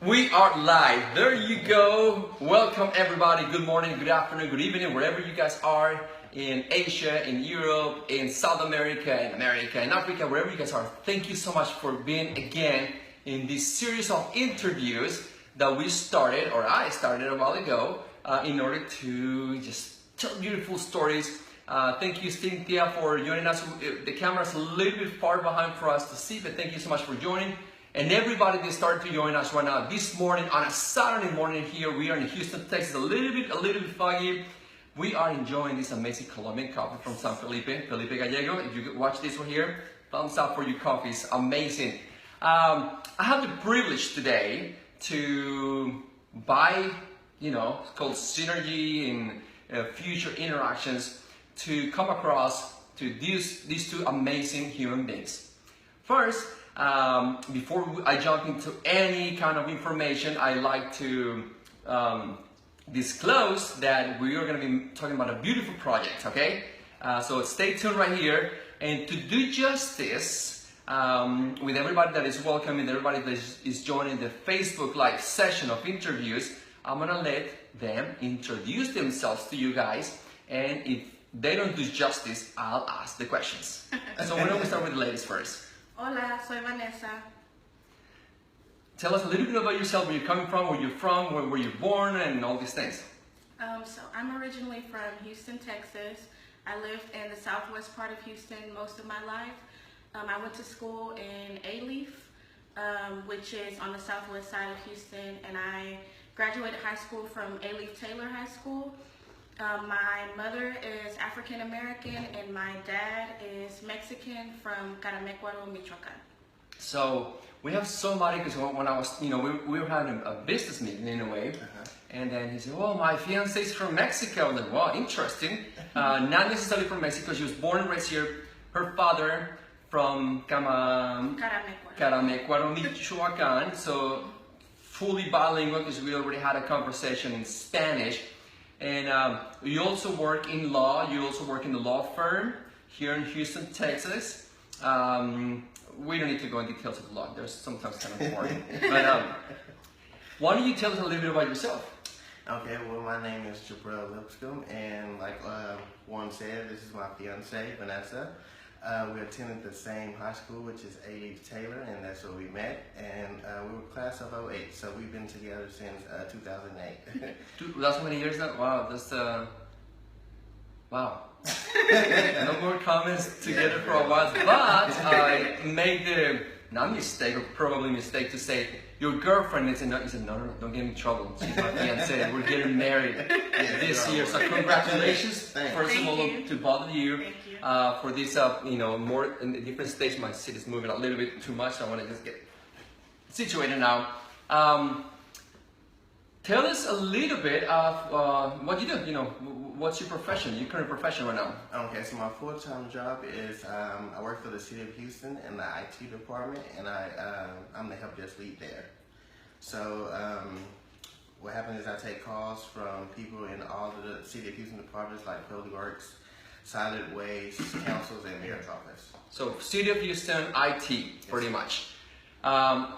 We are live. There you go. Welcome everybody. Good morning, good afternoon, good evening, wherever you guys are in Asia, in Europe, in South America, in Africa, wherever you guys are. Thank you so much for being again in this series of interviews that we started, or I started a while ago, in order to just tell beautiful stories. Thank you, Cynthia, for joining us. The camera's a little bit far behind for us to see, but thank you so much for joining. And everybody that started to join us right now this morning on a Saturday morning here. We are in Houston, Texas, a little bit foggy. We are enjoying this amazing Colombian coffee from San Felipe Gallego. If you watch this one here, thumbs up for your coffee. It's amazing. I have the privilege today to buy, it's called synergy and future interactions, to come across to these two amazing human beings. First, before I jump into any kind of information, I like to disclose that we are going to be talking about a beautiful project, okay? So stay tuned right here. And to do justice with everybody that is welcoming, everybody that is joining the Facebook Live session of interviews, I'm going to let them introduce themselves to you guys. And if they don't do justice, I'll ask the questions. So why don't we start with the ladies first? Hola, soy Vanessa. Tell us a little bit about yourself, where you're coming from, where you're from, where you're born, and all these things. So I'm originally from Houston, Texas. I lived in the southwest part of Houston most of my life. I went to school in A-Leaf, which is on the southwest side of Houston, and I graduated high school from A-Leaf Taylor High School. My mother is African American and my dad is Mexican from Caramecuaro Michacab. So we have somebody, because when I was, we were having a business meeting in a way, and then he said, "Well, my fiance is from Mexico." I was like, "Wow, interesting." Not necessarily from Mexico. She was born and raised here. Her father from Caramecuaro Michoacan, so fully bilingual, because we already had a conversation in Spanish. And you also work in law. You also work in the law firm here in Houston, Texas. We don't need to go in details of the law. They're sometimes kind of boring. But why don't you tell us a little bit about yourself? Okay, well, my name is Jabril Lipscomb, and like Juan said, this is my fiance, Vanessa. We attended the same high school, which is A.Leaf Taylor, and that's where we met. And we were class of 08, so we've been together since 2008. That's many years now? Wow, that's wow. No more comments together for a while, but I made the mistake, or probably mistake, to say your girlfriend. He said, no, don't get me in trouble. She's my fiance. We're getting married this year. So congratulations, first of all, to both of you. For this, more in a different stage. My city's moving a little bit too much, so I want to just get situated now. Tell us a little bit of what you do. What's your profession, your current profession right now? Okay, so my full-time job is I work for the city of Houston in the IT department, and I'm the help desk lead there. So what happens is I take calls from people in all of the city of Houston departments like Public Works, Solid Waste, councils, and mayor's office. So City of Houston, IT, pretty much.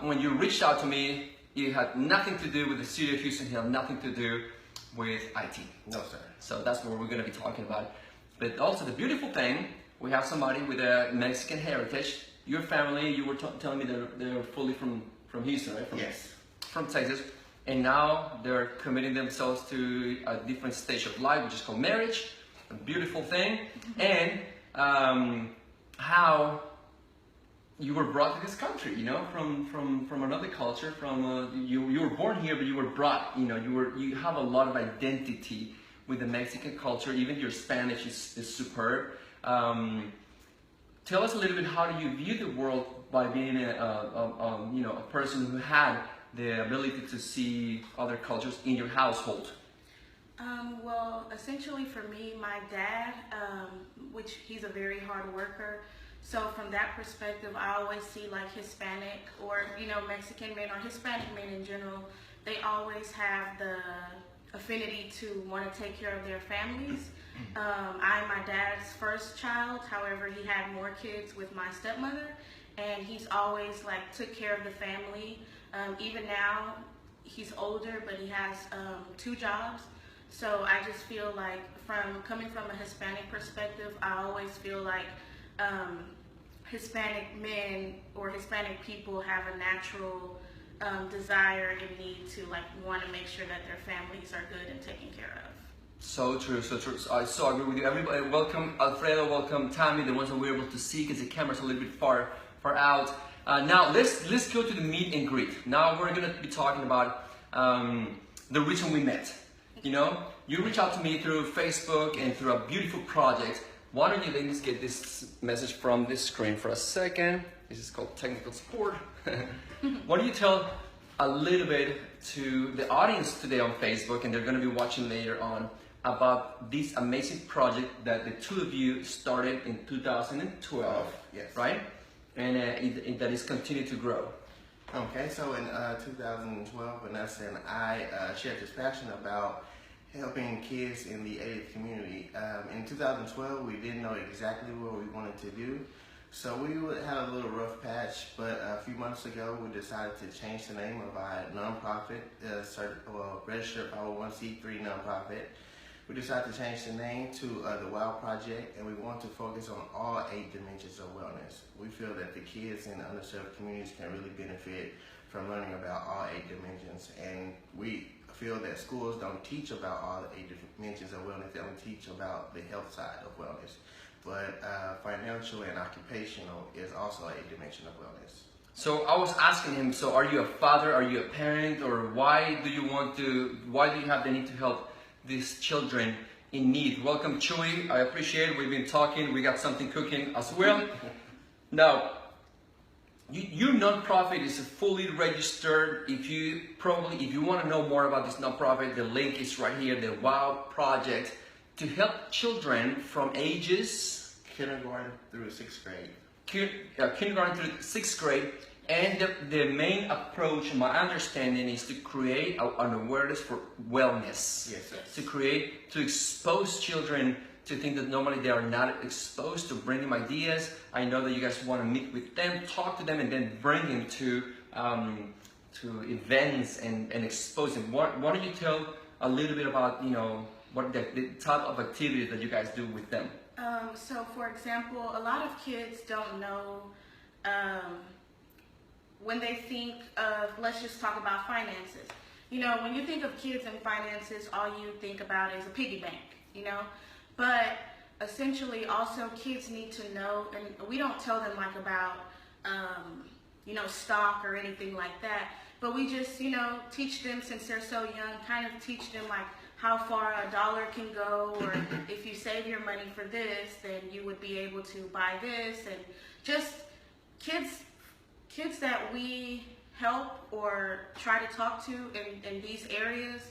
When you reached out to me, you had nothing to do with the City of Houston, you had nothing to do with IT. No, sir. So that's what we're going to be talking about. But also the beautiful thing, we have somebody with a Mexican heritage. Your family, you were telling me they're fully from Houston, right? Yes. From Texas. And now they're committing themselves to a different stage of life, which is called marriage. A beautiful thing. And how you were brought to this country, from another culture. You were born here, but you were brought. You have a lot of identity with the Mexican culture. Even your Spanish is superb. Tell us a little bit, how do you view the world by being a person who had the ability to see other cultures in your household? Well, essentially for me, my dad, which he's a very hard worker. So from that perspective, I always see like Hispanic or, Mexican men or Hispanic men in general, they always have the affinity to want to take care of their families. I'm my dad's first child. However, he had more kids with my stepmother, and he's always like took care of the family. Even now, he's older, but he has 2 jobs. So I just feel like, coming from a Hispanic perspective, I always feel like Hispanic men or Hispanic people have a natural desire and need to want to make sure that their families are good and taken care of. So true, so true. So I so agree with you. Everybody, welcome Alfredo, welcome Tammy, the ones that we're able to see because the camera's a little bit far out. Now let's go to the meet and greet. Now we're gonna be talking about the reason we met. You know, you reach out to me through Facebook and through a beautiful project. Why don't you ladies get this message from this screen for a second? This is called technical support. Why don't you tell a little bit to the audience today on Facebook, and they're going to be watching later on, about this amazing project that the 2 of you started in 2012, yes. right? And that is continuing to grow. Okay, so in 2012, Vanessa and I shared this passion about helping kids in the AIDS community. In 2012, we didn't know exactly what we wanted to do, so we had a little rough patch, but a few months ago, we decided to change the name of our nonprofit, registered 501c3 nonprofit. We decided to change the name to the Woow Project, and we want to focus on all 8 dimensions of wellness. We feel that the kids in underserved communities can really benefit from learning about all 8 dimensions, and we feel that schools don't teach about all the 8 dimensions of wellness. They only teach about the health side of wellness. But financial and occupational is also a dimension of wellness. So I was asking him, so are you a father, are you a parent, or why do you have the need to help these children in need? Welcome, Chewy. I appreciate it. We've been talking. We got something cooking as well. Now, your nonprofit is fully registered. If you want to know more about this nonprofit, the link is right here, the Woow Project, to help children from ages Kindergarten through 6th grade. Kindergarten through 6th grade. And the main approach, my understanding, is to create an awareness for wellness. Yes, yes. To expose children to things that normally they are not exposed to, bring them ideas. I know that you guys want to meet with them, talk to them, and then bring them to events and expose them. Why don't you tell a little bit about, what the type of activities that you guys do with them? So for example, a lot of kids don't know, when they think of, let's just talk about finances. When you think of kids and finances, all you think about is a piggy bank, But essentially, also, kids need to know, and we don't tell them about, stock or anything like that, but we just, teach them since they're so young, kind of teach them how far a dollar can go, or if you save your money for this, then you would be able to buy this, and just kids that we help or try to talk to in these areas,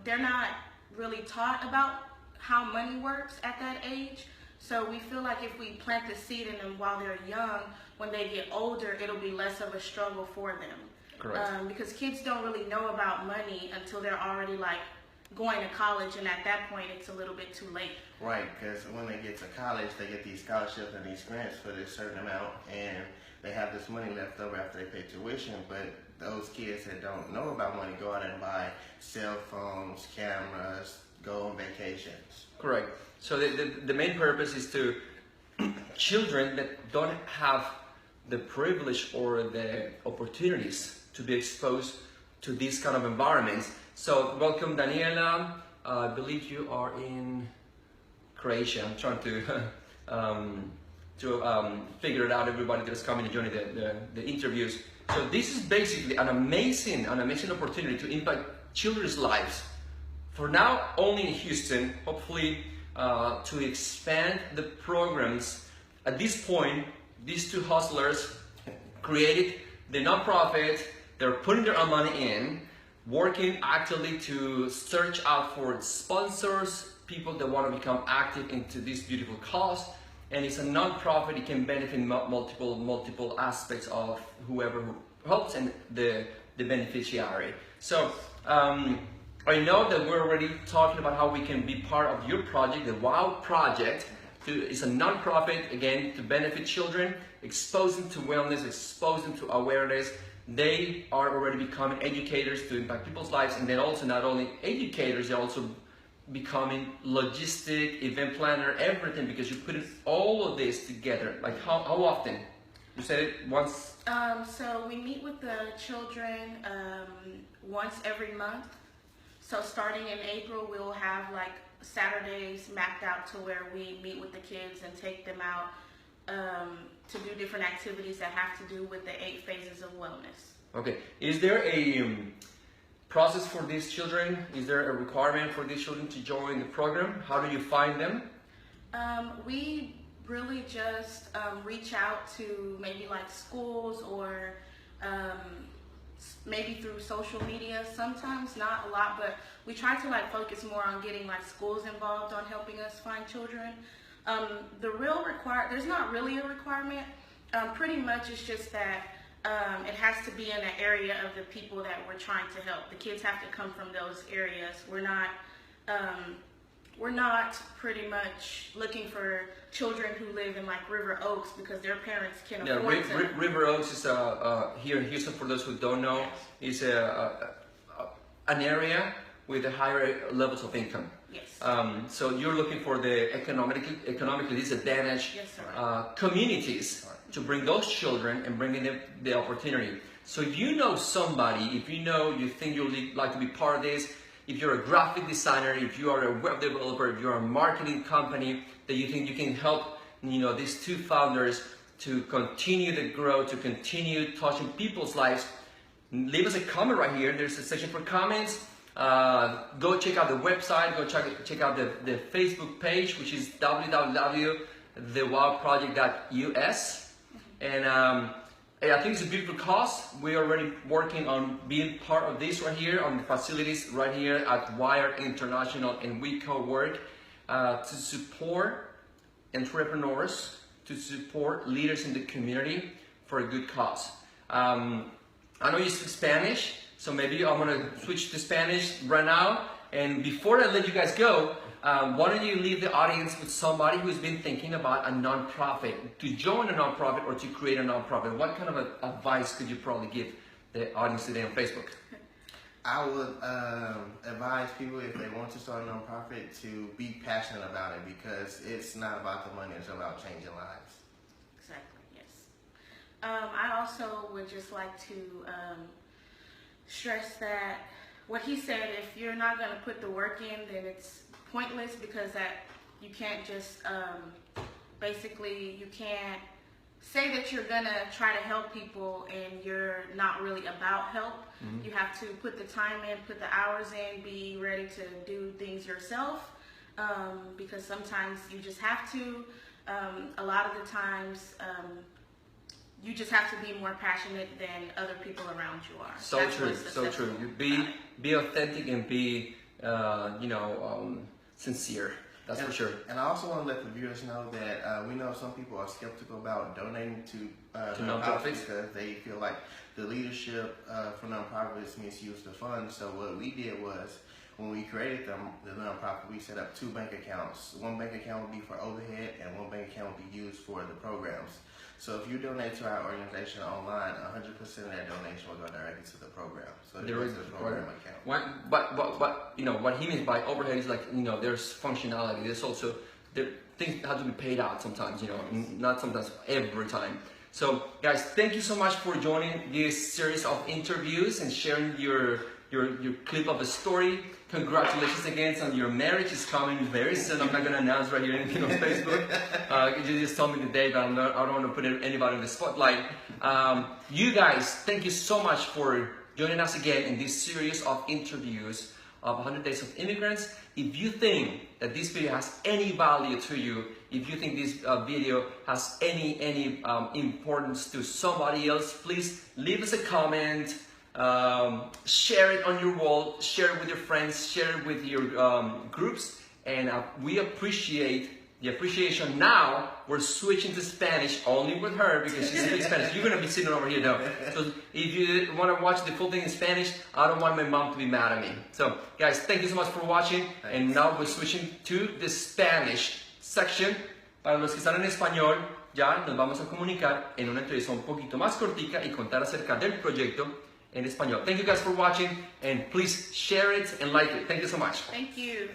they're not really taught about how money works at that age. So we feel like if we plant the seed in them while they're young, when they get older, it'll be less of a struggle for them. Correct. Because kids don't really know about money until they're already going to college, and at that point it's a little bit too late. Right, because when they get to college, they get these scholarships and these grants for this certain amount, and they have this money left over after they pay tuition. But those kids that don't know about money go out and buy cell phones, cameras, go on vacations. Correct. So the main purpose is to children that don't have the privilege or the opportunities to be exposed to these kind of environments. So welcome, Daniela. I believe you are in Croatia. I'm trying to figure it out, everybody that's coming and joining the interviews. So this is basically an amazing opportunity to impact children's lives. For now, only in Houston, hopefully to expand the programs. At this point, these 2 hustlers created the nonprofit. They're putting their own money in, working actively to search out for sponsors, people that want to become active into this beautiful cause. And it's a nonprofit. It can benefit multiple aspects of whoever helps and the beneficiary. So I know that we're already talking about how we can be part of your project, the Woow Project. It's a nonprofit, again, to benefit children, expose them to wellness, expose them to awareness, they are already becoming educators to impact people's lives, and then also not only educators, they're also becoming logistic, event planner, everything, because you put all of this together. Like how often? You said it once? So we meet with the children once every month. So starting in April, we'll have like Saturdays mapped out to where we meet with the kids and take them out to do different activities that have to do with the 8 phases of wellness. Okay. Is there a process for these children? Is there a requirement for these children to join the program? How do you find them? We really just reach out to maybe like schools or maybe through social media, sometimes, not a lot, but we try to like focus more on getting like schools involved on helping us find children. There's not really a requirement. Pretty much it's just that it has to be in an area of the people that we're trying to help. The kids have to come from those areas. We're not pretty much looking for children who live in like River Oaks because their parents can afford to. River Oaks is here in Houston, for those who don't know, is an area with a higher levels of income. Yes. So you're looking for the economically disadvantaged communities to bring those children and bring in the opportunity. So if you know somebody, if you think you'd like to be part of this, if you're a graphic designer, if you are a web developer, if you're a marketing company that you think you can help, these 2 founders to continue the growth, to continue touching people's lives, leave us a comment right here. There's a section for comments. Go check out the website. Go check out the Facebook page, which is www.thewowproject.us. And I think it's a beautiful cause. We're already working on being part of this right here, on the facilities right here at Wired International, and we co-work to support entrepreneurs, to support leaders in the community for a good cause. I know you speak Spanish, so maybe I'm gonna switch to Spanish right now. And before I let you guys go, why don't you leave the audience with somebody who's been thinking about a nonprofit, to join a nonprofit or to create a nonprofit? What kind of advice could you probably give the audience today on Facebook? I would advise people, if they want to start a nonprofit, to be passionate about it, because it's not about the money, it's about changing lives. Exactly, yes. I also would just like to stress that what he said, if you're not going to put the work in, then it's pointless, because that you can't just basically, you can't say that you're going to try to help people and you're not really about help. You have to put the time in, put the hours in, be ready to do things yourself, because sometimes you just have to. A lot of the times you just have to be more passionate than other people around you are. So true, so true. You be authentic and be sincere. That's for sure. And I also want to let the viewers know that we know some people are skeptical about donating to nonprofits because they feel like the leadership for nonprofits misuse the funds. So what we did was, when we created the nonprofit, we set up 2 bank accounts. One bank account would be for overhead, and one bank account would be used for the programs. So if you donate to our organization online, 100% of that donation will go directly to the program. So there is a program account. But what he means by overhead is like, there's functionality. There's also things have to be paid out sometimes. Not sometimes, every time. So guys, thank you so much for joining this series of interviews and sharing your clip of a story. Congratulations again on your marriage. Is coming very soon. I'm not going to announce right here anything on Facebook. You just told me the date, but I don't want to put anybody in the spotlight. You guys, thank you so much for joining us again in this series of interviews of 100 Days of Immigrants. If you think that this video has any value to you, if you think this video has any importance to somebody else, please leave us a comment. Share it on your wall, share it with your friends, share it with your groups, and we appreciate the appreciation. Now we're switching to Spanish only with her because she speaks Spanish. You're gonna be sitting over here though. So if you want to watch the full thing in Spanish, I don't want my mom to be mad at me. So guys, thank you so much for watching. And now we're switching to the Spanish section. Para los que están en español, ya nos vamos a comunicar en una entrevista un poquito más cortica y contar acerca del proyecto en español. Thank you guys for watching and please share it and like it. Thank you so much. Thank you.